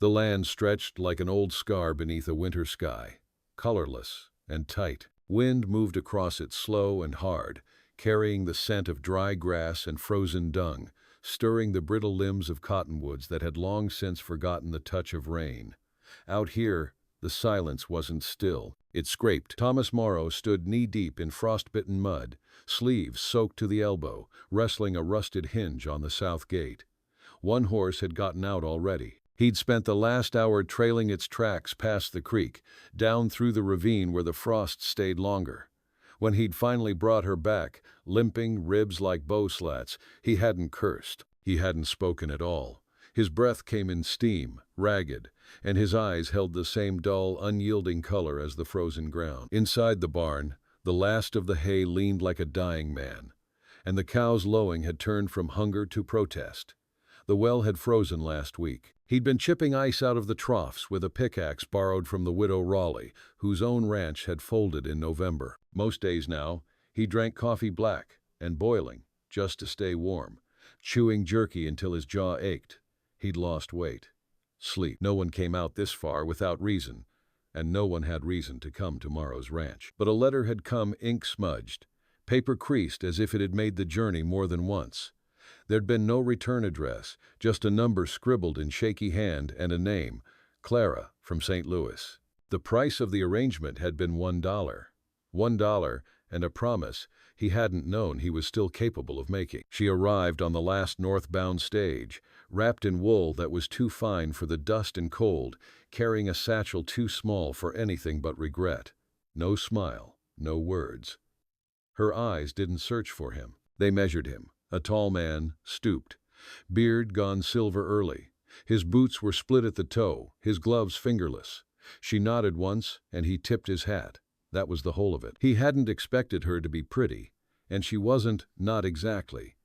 The land stretched like an old scar beneath a winter sky, colorless and tight. Wind moved across it slow and hard, carrying the scent of dry grass and frozen dung, stirring the brittle limbs of cottonwoods that had long since forgotten the touch of rain. Out here, the silence wasn't still. It scraped. Thomas Morrow stood knee-deep in frost-bitten mud, sleeves soaked to the elbow, wrestling a rusted hinge on the south gate. One horse had gotten out already. He'd spent the last hour trailing its tracks past the creek, down through the ravine where the frost stayed longer. When he'd finally brought her back, limping, ribs like bow slats, he hadn't cursed. He hadn't spoken at all. His breath came in steam, ragged, and his eyes held the same dull, unyielding color as the frozen ground. Inside the barn, the last of the hay leaned like a dying man, and the cows lowing had turned from hunger to protest. The well had frozen last week. He'd been chipping ice out of the troughs with a pickaxe borrowed from the widow Raleigh, whose own ranch had folded in November. Most days now, he drank coffee black and boiling, just to stay warm, chewing jerky until his jaw ached. He'd lost weight. Sleep. No one came out this far without reason, and no one had reason to come to Morrow's ranch. But a letter had come ink-smudged, paper creased as if it had made the journey more than once. There'd been no return address, just a number scribbled in shaky hand and a name, Clara, from St. Louis. The price of the arrangement had been $1. $1 and a promise he hadn't known he was still capable of making. She arrived on the last northbound stage, wrapped in wool that was too fine for the dust and cold, carrying a satchel too small for anything but regret. No smile, no words. Her eyes didn't search for him. They measured him. A tall man, stooped, beard gone silver early. His boots were split at the toe, his gloves fingerless. She nodded once, and he tipped his hat. That was the whole of it. He hadn't expected her to be pretty, and she wasn't, not exactly.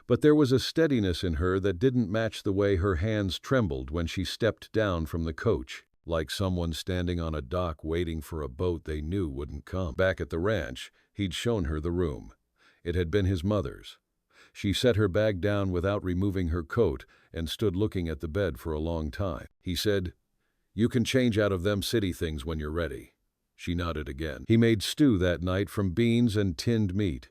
But there was a steadiness in her that didn't match the way her hands trembled when she stepped down from the coach, like someone standing on a dock waiting for a boat they knew wouldn't come. Back at the ranch, he'd shown her the room. It had been his mother's. She set her bag down without removing her coat and stood looking at the bed for a long time. He said, "You can change out of them city things when you're ready." She nodded again. He made stew that night from beans and tinned meat.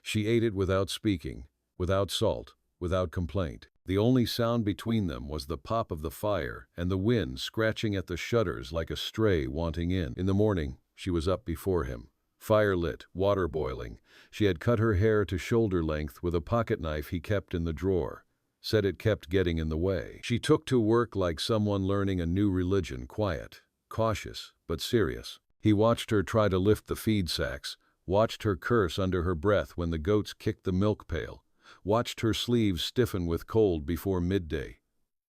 She ate it without speaking, without salt, without complaint. The only sound between them was the pop of the fire and the wind scratching at the shutters like a stray wanting in. In the morning, she was up before him. Fire lit, water boiling. She had cut her hair to shoulder length with a pocket knife he kept in the drawer. Said it kept getting in the way. She took to work like someone learning a new religion, quiet, cautious, but serious. He watched her try to lift the feed sacks, watched her curse under her breath when the goats kicked the milk pail, watched her sleeves stiffen with cold before midday.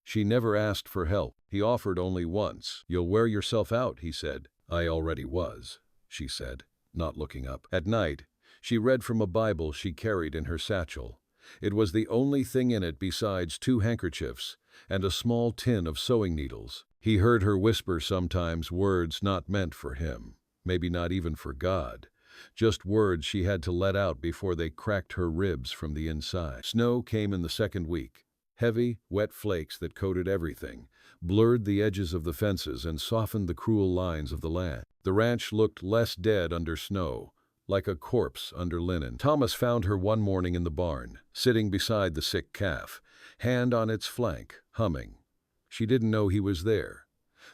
She never asked for help. He offered only once. "You'll wear yourself out," he said. "I already was," she said, not looking up. At night, she read from a Bible she carried in her satchel. It was the only thing in it besides 2 handkerchiefs and a small tin of sewing needles. He heard her whisper sometimes words not meant for him, maybe not even for God, just words she had to let out before they cracked her ribs from the inside. Snow came in the second week. Heavy, wet flakes that coated everything, blurred the edges of the fences and softened the cruel lines of the land. The ranch looked less dead under snow, like a corpse under linen. Thomas found her one morning in the barn, sitting beside the sick calf, hand on its flank, humming. She didn't know he was there.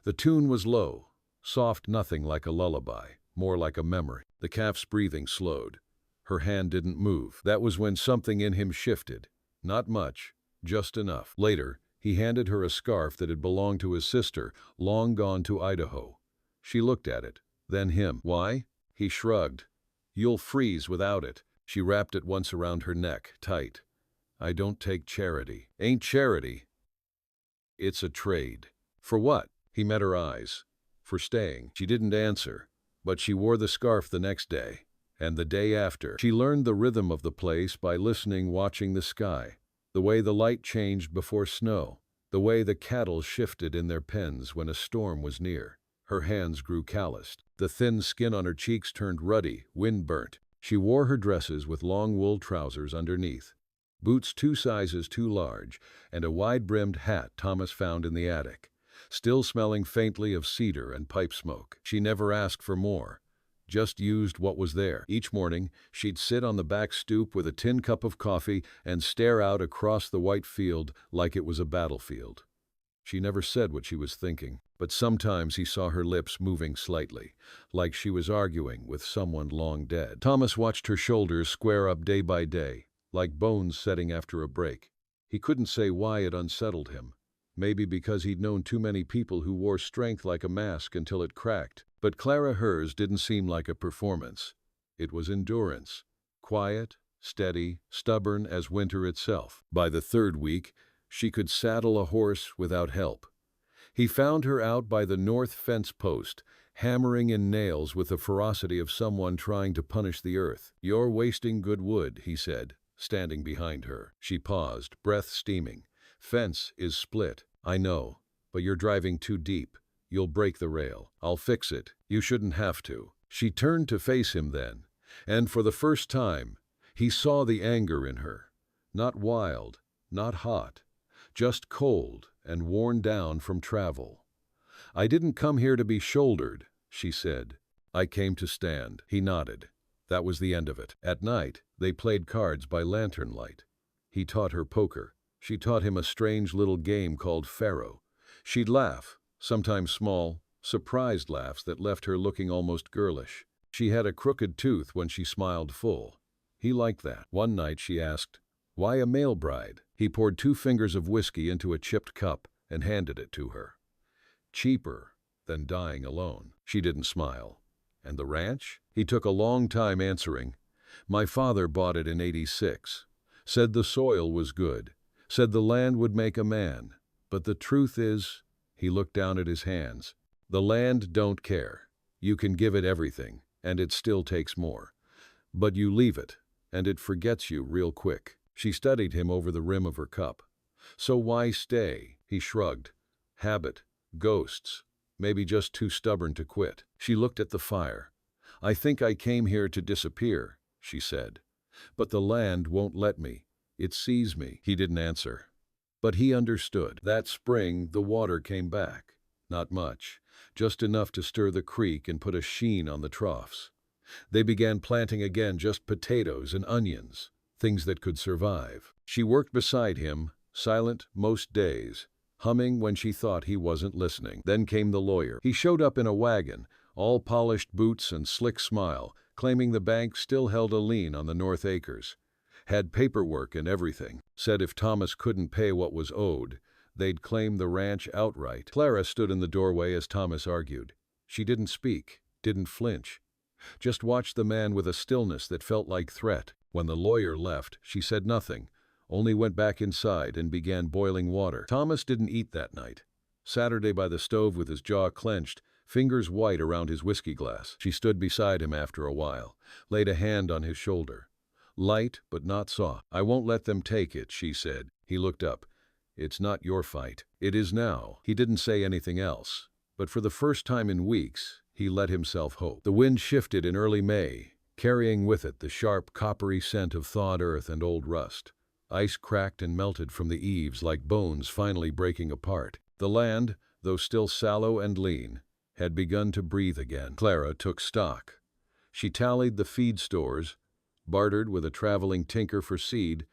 The tune was low, soft, nothing like a lullaby, more like a memory. The calf's breathing slowed. Her hand didn't move. That was when something in him shifted. Not much. Just enough. Later, he handed her a scarf that had belonged to his sister, long gone to Idaho. She looked at it, then him. "Why?" He shrugged. "You'll freeze without it." She wrapped it once around her neck, tight. "I don't take charity." "Ain't charity. It's a trade." "For what?" He met her eyes. "For staying." She didn't answer, but she wore the scarf the next day, and the day after. She learned the rhythm of the place by listening, watching the sky. The way the light changed before snow, the way the cattle shifted in their pens when a storm was near. Her hands grew calloused. The thin skin on her cheeks turned ruddy, wind-burnt. She wore her dresses with long wool trousers underneath, boots 2 sizes too large, and a wide-brimmed hat Thomas found in the attic. still smelling faintly of cedar and pipe smoke. She never asked for more, just used what was there. Each morning, she'd sit on the back stoop with a tin cup of coffee and stare out across the white field like it was a battlefield. She never said what she was thinking, but sometimes he saw her lips moving slightly, like she was arguing with someone long dead. Thomas watched her shoulders square up day by day, like bones setting after a break. He couldn't say why it unsettled him. Maybe because he'd known too many people who wore strength like a mask until it cracked. But Clara, hers didn't seem like a performance. It was endurance. Quiet, steady, stubborn as winter itself. By the third week, she could saddle a horse without help. He found her out by the north fence post, hammering in nails with the ferocity of someone trying to punish the earth. "You're wasting good wood," he said, standing behind her. She paused, breath steaming. "Fence is split, I know, but you're driving too deep. You'll break the rail. I'll fix it. You shouldn't have to." She turned to face him then, and for the first time, he saw the anger in her. Not wild, not hot, just cold and worn down from travel. "I didn't come here to be shouldered," she said. "I came to stand." He nodded. That was the end of it. At night, they played cards by lantern light. He taught her poker. She taught him a strange little game called faro. She'd laugh, sometimes small, surprised laughs that left her looking almost girlish. She had a crooked tooth when she smiled full. He liked that. One night she asked, "Why a male bride?" He poured 2 fingers of whiskey into a chipped cup and handed it to her. "Cheaper than dying alone." She didn't smile. "And the ranch?" He took a long time answering. "My father bought it in '86. Said the soil was good. Said the land would make a man. But the truth is," he looked down at his hands, "the land don't care. You can give it everything, and it still takes more. But you leave it, and it forgets you real quick." She studied him over the rim of her cup. "So why stay?" He shrugged. "Habit, ghosts, maybe just too stubborn to quit." She looked at the fire. "I think I came here to disappear," she said. "But the land won't let me. It sees me." He didn't answer. But he understood. That spring, the water came back. Not much, just enough to stir the creek and put a sheen on the troughs. They began planting again just potatoes and onions, things that could survive. She worked beside him, silent most days, humming when she thought he wasn't listening. Then came the lawyer. He showed up in a wagon, all polished boots and slick smile, claiming the bank still held a lien on the North Acres. Had paperwork and everything. Said if Thomas couldn't pay what was owed, they'd claim the ranch outright. Clara stood in the doorway as Thomas argued. She didn't speak, didn't flinch. Just watched the man with a stillness that felt like threat. When the lawyer left, she said nothing, only went back inside and began boiling water. Thomas didn't eat that night. Saturday by the stove with his jaw clenched, fingers white around his whiskey glass. She stood beside him after a while, laid a hand on his shoulder. Light, but not soft. "I won't let them take it," she said. He looked up. "It's not your fight." "It is now." He didn't say anything else, but for the first time in weeks, he let himself hope. The wind shifted in early May, carrying with it the sharp, coppery scent of thawed earth and old rust. Ice cracked and melted from the eaves like bones finally breaking apart. The land, though still sallow and lean, had begun to breathe again. Clara took stock. She tallied the feed stores, bartered with a traveling tinker for seed,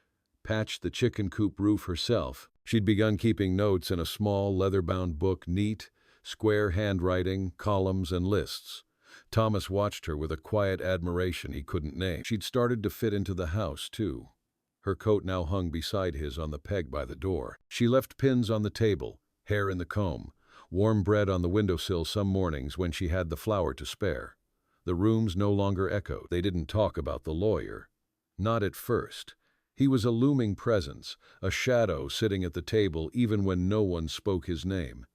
patched the chicken coop roof herself. She'd begun keeping notes in a small leather-bound book, neat, square handwriting, columns and lists. Thomas watched her with a quiet admiration he couldn't name. She'd started to fit into the house, too. Her coat now hung beside his on the peg by the door. She left pins on the table, hair in the comb, warm bread on the windowsill some mornings when she had the flour to spare. The rooms no longer echoed. They didn't talk about the lawyer. Not at first. He was a looming presence, a shadow sitting at the table even when no one spoke his name.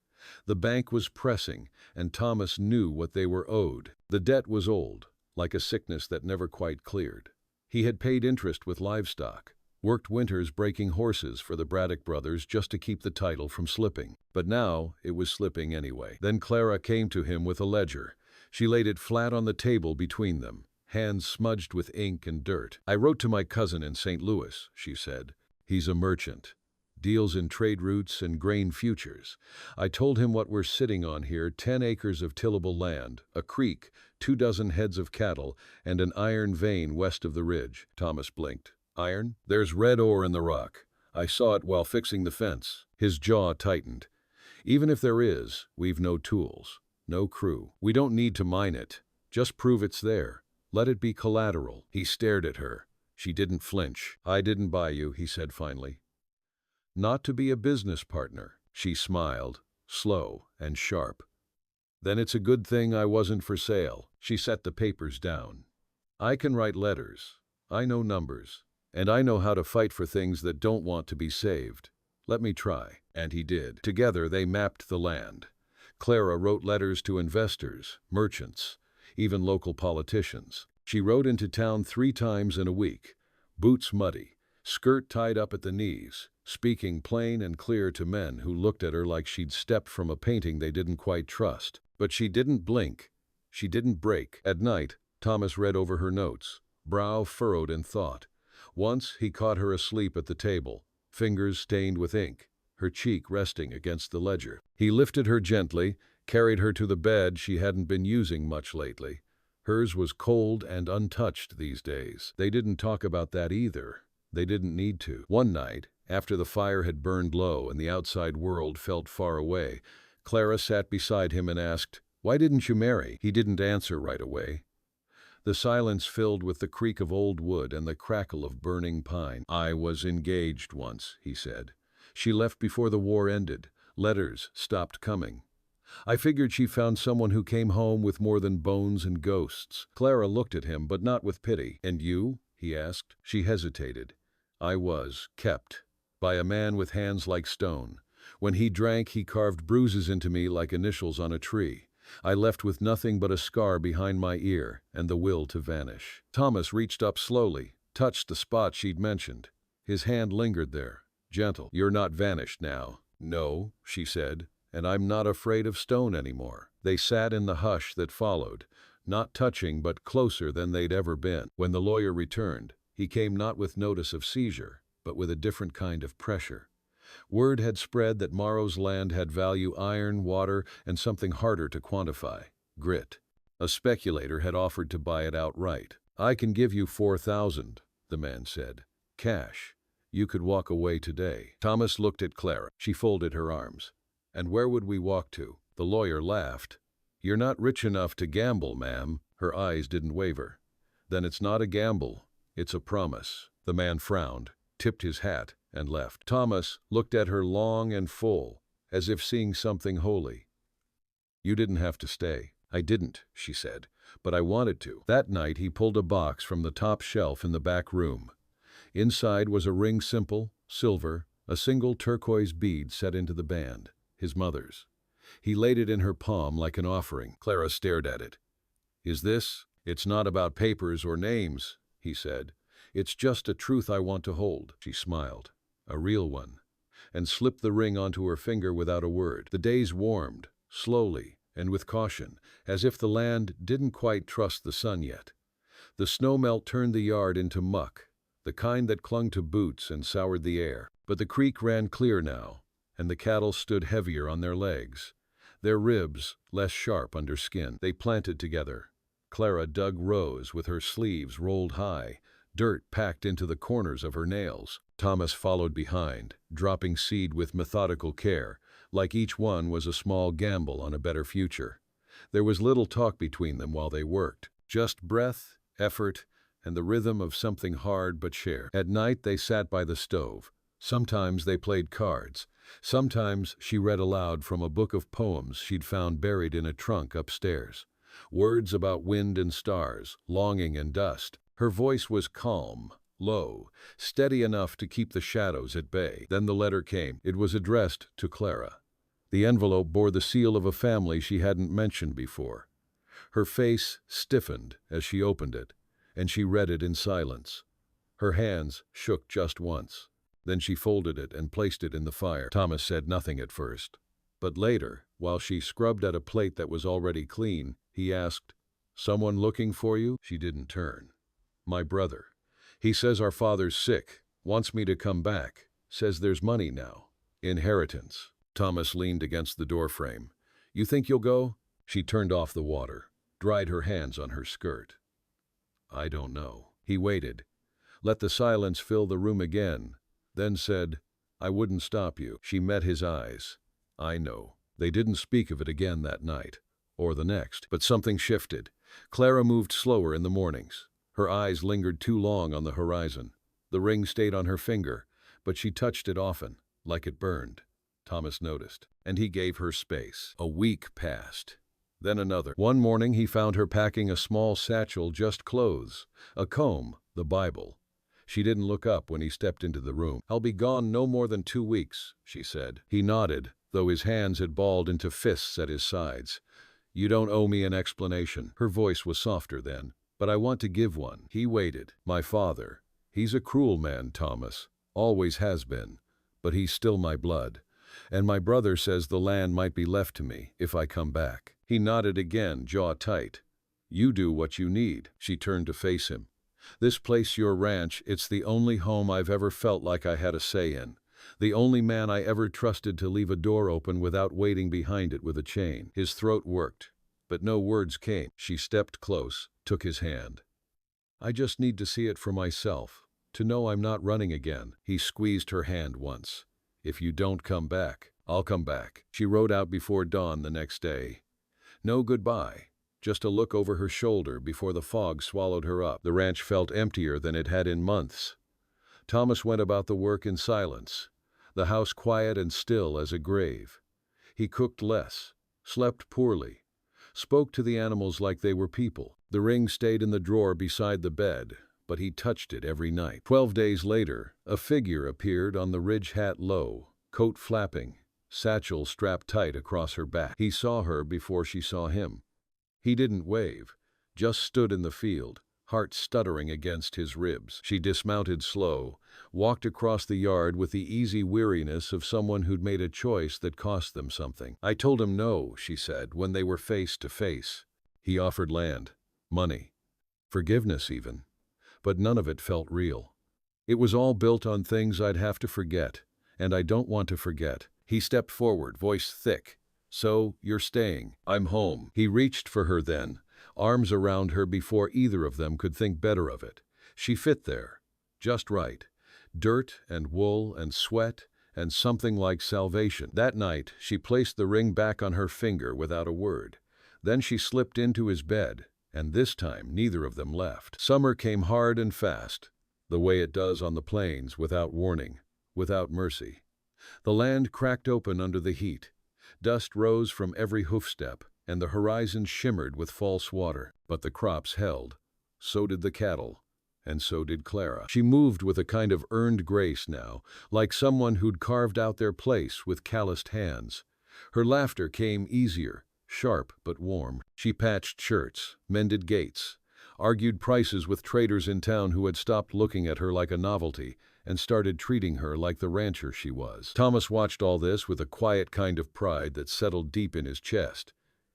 The bank was pressing, and Thomas knew what they were owed. The debt was old, like a sickness that never quite cleared. He had paid interest with livestock, worked winters breaking horses for the Braddock brothers just to keep the title from slipping. But now it was slipping anyway. Then Clara came to him with a ledger. She laid it flat on the table between them, hands smudged with ink and dirt. "I wrote to my cousin in St. Louis," she said. "He's a merchant. deals in trade routes and grain futures. I told him what we're sitting on here: 10 acres of tillable land, a creek, 24 heads of cattle, and an iron vein west of the ridge. Thomas blinked. Iron? There's red ore in the rock. I saw it while fixing the fence. His jaw tightened. Even if there is, we've no tools, no crew. We don't need to mine it. Just prove it's there. Let it be collateral. He stared at her. She didn't flinch. I didn't buy you, he said finally. Not to be a business partner. She smiled, slow and sharp. Then it's a good thing I wasn't for sale. She set the papers down. I can write letters. I know numbers. And I know how to fight for things that don't want to be saved. Let me try. And he did. Together they mapped the land. Clara wrote letters to investors, merchants, even local politicians. She rode into town 3 times in a week, boots muddy, skirt tied up at the knees, speaking plain and clear to men who looked at her like she'd stepped from a painting they didn't quite trust. But she didn't blink. She didn't break. At night, Thomas read over her notes, brow furrowed in thought. Once he caught her asleep at the table, fingers stained with ink, her cheek resting against the ledger. He lifted her gently, carried her to the bed she hadn't been using much lately. Hers was cold and untouched these days. They didn't talk about that either. They didn't need to. One night, after the fire had burned low and the outside world felt far away, Clara sat beside him and asked, "Why didn't you marry?" He didn't answer right away. The silence filled with the creak of old wood and the crackle of burning pine. "I was engaged once," he said. "She left before the war ended. Letters stopped coming. I figured she found someone who came home with more than bones and ghosts." Clara looked at him, but not with pity. "And you?" he asked. She hesitated. "I was kept by a man with hands like stone. When he drank, he carved bruises into me like initials on a tree. I left with nothing but a scar behind my ear and the will to vanish." Thomas reached up slowly, touched the spot she'd mentioned. His hand lingered there, gentle. "You're not vanished now." "No," she said. "And I'm not afraid of stone anymore." They sat in the hush that followed, not touching but closer than they'd ever been. When the lawyer returned, he came not with notice of seizure, but with a different kind of pressure. Word had spread that Morrow's land had value: iron, water, and something harder to quantify: grit. A speculator had offered to buy it outright. "I can give you 4,000, the man said. "Cash. You could walk away today." Thomas looked at Clara. She folded her arms. "And where would we walk to?" The lawyer laughed. "You're not rich enough to gamble, ma'am." Her eyes didn't waver. "Then it's not a gamble. It's a promise." The man frowned, tipped his hat, and left. Thomas looked at her long and full, as if seeing something holy. "You didn't have to stay." "I didn't," she said, "but I wanted to." That night he pulled a box from the top shelf in the back room. Inside was a ring, simple, silver, a single turquoise bead set into the band, his mother's. He laid it in her palm like an offering. Clara stared at it. "Is this?" "It's not about papers or names," he said. "It's just a truth I want to hold." She smiled, a real one, and slipped the ring onto her finger without a word. The days warmed, slowly and with caution, as if the land didn't quite trust the sun yet. The snowmelt turned the yard into muck, the kind that clung to boots and soured the air. But the creek ran clear now, and the cattle stood heavier on their legs, their ribs less sharp under skin. They planted together. Clara dug rows with her sleeves rolled high, dirt packed into the corners of her nails. Thomas followed behind, dropping seed with methodical care, like each one was a small gamble on a better future. There was little talk between them while they worked, just breath, effort, and the rhythm of something hard but shared. At night they sat by the stove. Sometimes they played cards. Sometimes she read aloud from a book of poems she'd found buried in a trunk upstairs. Words about wind and stars, longing and dust. Her voice was calm, low, steady enough to keep the shadows at bay. Then the letter came. It was addressed to Clara. The envelope bore the seal of a family she hadn't mentioned before. Her face stiffened as she opened it, and she read it in silence. Her hands shook just once. Then she folded it and placed it in the fire. Thomas said nothing at first. But later, while she scrubbed at a plate that was already clean, he asked, "Someone looking for you?" She didn't turn. "My brother. He says our father's sick, wants me to come back. Says there's money now. Inheritance. Thomas leaned against the doorframe. You think you'll go? She turned off the water, dried her hands on her skirt. I don't know. He waited, let the silence fill the room again, then said, I wouldn't stop you. She met his eyes. I know. They didn't speak of it again that night, or the next, but something shifted. Clara moved slower in the mornings. Her eyes lingered too long on the horizon. The ring stayed on her finger, but she touched it often, like it burned. Thomas noticed, and he gave her space. A week passed. Then another. One morning he found her packing a small satchel, just clothes, a comb, the Bible. She didn't look up when he stepped into the room. I'll be gone no more than 2 weeks, she said. He nodded, though his hands had balled into fists at his sides. You don't owe me an explanation. Her voice was softer then, but I want to give one. He waited. My father. He's a cruel man, Thomas. Always has been. But he's still my blood. And my brother says the land might be left to me if I come back. He nodded again, jaw tight. You do what you need. She turned to face him. This place, your ranch, it's the only home I've ever felt like I had a say in. The only man I ever trusted to leave a door open without waiting behind it with a chain. His throat worked, but no words came. She stepped close, took his hand. I just need to see it for myself, to know I'm not running again. He squeezed her hand once. If you don't come back, I'll come back. She rode out before dawn the next day. No goodbye, just a look over her shoulder before the fog swallowed her up. The ranch felt emptier than it had in months. Thomas went about the work in silence, the house quiet and still as a grave. He cooked less, slept poorly, spoke to the animals like they were people. The ring stayed in the drawer beside the bed, but he touched it every night. 12 days later, a figure appeared on the ridge, hat low, coat flapping, satchel strapped tight across her back. He saw her before she saw him. He didn't wave, just stood in the field, heart stuttering against his ribs. She dismounted slow, walked across the yard with the easy weariness of someone who'd made a choice that cost them something. I told him no, she said, when they were face to face. He offered land, money, forgiveness even, but none of it felt real. It was all built on things I'd have to forget, and I don't want to forget. He stepped forward, voice thick. So, you're staying. I'm home. He reached for her then, arms around her before either of them could think better of it. She fit there, just right. Dirt and wool and sweat and something like salvation. That night, she placed the ring back on her finger without a word. Then she slipped into his bed, and this time neither of them left. Summer came hard and fast, the way it does on the plains, without warning, without mercy. The land cracked open under the heat. Dust rose from every hoofstep, and the horizon shimmered with false water. But the crops held. So did the cattle. And so did Clara. She moved with a kind of earned grace now, like someone who'd carved out their place with calloused hands. Her laughter came easier, sharp but warm. She patched shirts, mended gates, argued prices with traders in town who had stopped looking at her like a novelty and started treating her like the rancher she was. Thomas watched all this with a quiet kind of pride that settled deep in his chest.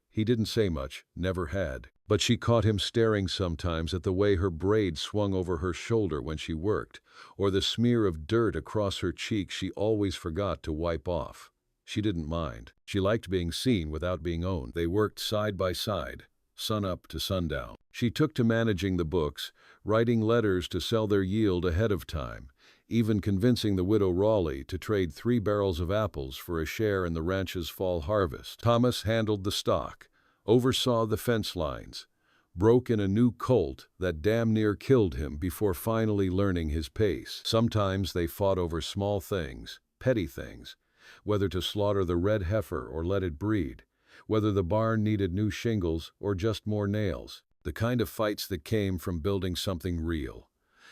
He didn't say much, never had, but she caught him staring sometimes at the way her braid swung over her shoulder when she worked, or the smear of dirt across her cheek she always forgot to wipe off. She didn't mind. She liked being seen without being owned. They worked side by side, sunup to sundown. She took to managing the books, writing letters to sell their yield ahead of time, even convincing the widow Raleigh to trade 3 barrels of apples for a share in the ranch's fall harvest. Thomas handled the stock, oversaw the fence lines, broke in a new colt that damn near killed him before finally learning his pace. Sometimes they fought over small things, petty things, whether to slaughter the red heifer or let it breed, whether the barn needed new shingles or just more nails, the kind of fights that came from building something real.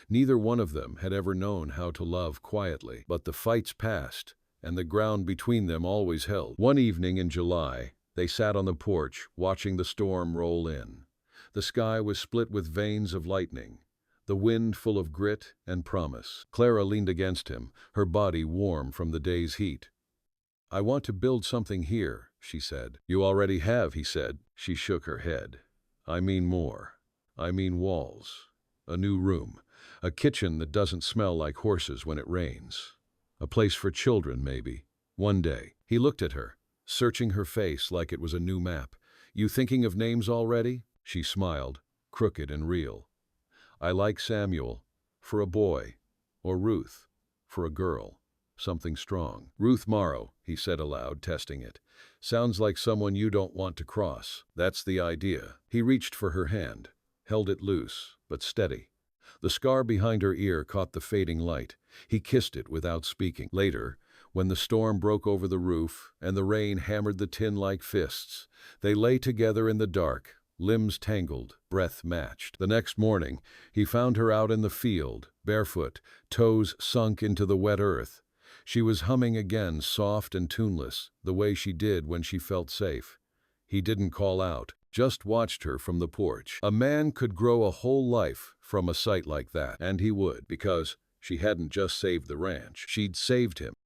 Neither one of them had ever known how to love quietly, but the fights passed, and the ground between them always held. One evening in July, they sat on the porch, watching the storm roll in. The sky was split with veins of lightning, the wind full of grit and promise. Clara leaned against him, her body warm from the day's heat. I want to build something here, she said. You already have, he said. She shook her head. I mean more. I mean walls. A new room. A kitchen that doesn't smell like horses when it rains. A place for children, maybe. One day. He looked at her, searching her face like it was a new map. You thinking of names already? She smiled, crooked and real. I like Samuel, for a boy, or Ruth, for a girl. Something strong. Ruth Morrow, he said aloud, testing it. Sounds like someone you don't want to cross. That's the idea. He reached for her hand, held it loose, but steady. The scar behind her ear caught the fading light. He kissed it without speaking. Later, when the storm broke over the roof and the rain hammered the tin like fists, they lay together in the dark, limbs tangled, breath matched. The next morning, he found her out in the field, barefoot, toes sunk into the wet earth. She was humming again, soft and tuneless, the way she did when she felt safe. He didn't call out, just watched her from the porch. A man could grow a whole life from a sight like that, and he would, because she hadn't just saved the ranch, she'd saved him.